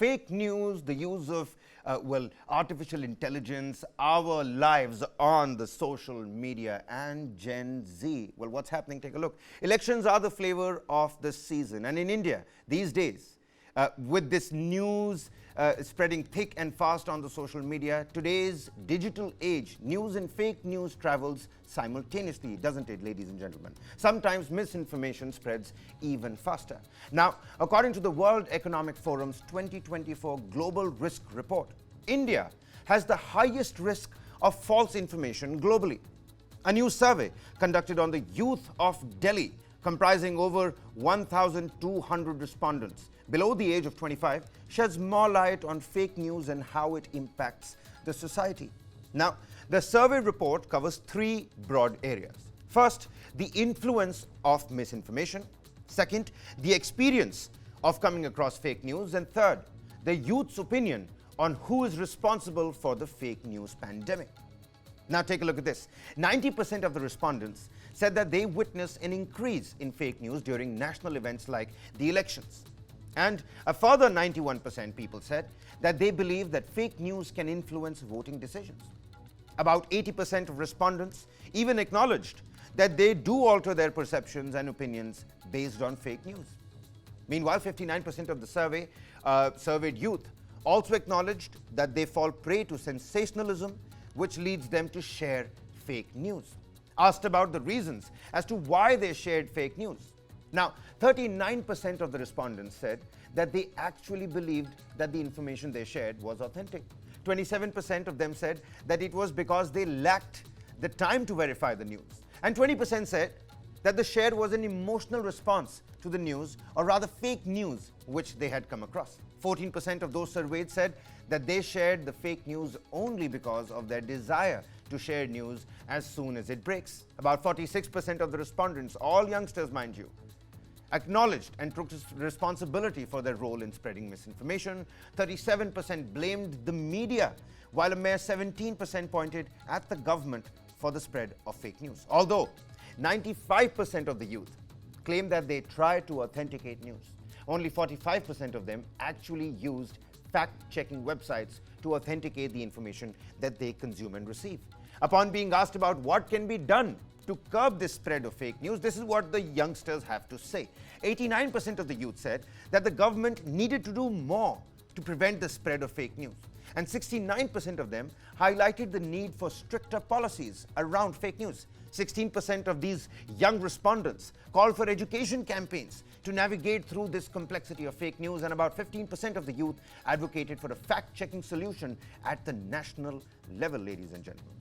fake news, the use of, artificial intelligence, our lives on the social media, and Gen Z. Well, what's happening? Take a look. Elections are the flavor of the season. And in India, these days, with this news spreading thick and fast on the social media, today's digital age, news and fake news travels simultaneously, doesn't it, ladies and gentlemen? Sometimes misinformation spreads even faster. Now, according to the World Economic Forum's 2024 Global Risk Report, India has the highest risk of false information globally. A new survey conducted on the youth of Delhi, comprising over 1,200 respondents below the age of 25, sheds more light on fake news and how it impacts the society. Now, the survey report covers three broad areas. First, the influence of misinformation. Second, the experience of coming across fake news. And third, the youth's opinion on who is responsible for the fake news pandemic. Now take a look at this. 90% of the respondents said that they witnessed an increase in fake news during national events like the elections. And a further 91% people said that they believe that fake news can influence voting decisions. About 80% of respondents even acknowledged that they do alter their perceptions and opinions based on fake news. Meanwhile, 59% of the surveyed youth also acknowledged that they fall prey to sensationalism, which leads them to share fake news. Asked about the reasons as to why they shared fake news. Now, 39% of the respondents said that they actually believed that the information they shared was authentic. 27% of them said that it was because they lacked the time to verify the news. And 20% said that the share was an emotional response to the news, or rather fake news, which they had come across. 14% of those surveyed said that they shared the fake news only because of their desire to share news as soon as it breaks. About 46% of the respondents, all youngsters mind you, acknowledged and took responsibility for their role in spreading misinformation. 37% blamed the media, while a mere 17% pointed at the government for the spread of fake news. Although 95% of the youth claimed that they tried to authenticate news, only 45% of them actually used fact-checking websites to authenticate the information that they consume and receive. Upon being asked about what can be done to curb this spread of fake news, this is what the youngsters have to say. 89% of the youth said that the government needed to do more to prevent the spread of fake news. And 69% of them highlighted the need for stricter policies around fake news. 16% of these young respondents called for education campaigns to navigate through this complexity of fake news, and about 15% of the youth advocated for a fact-checking solution at the national level, ladies and gentlemen.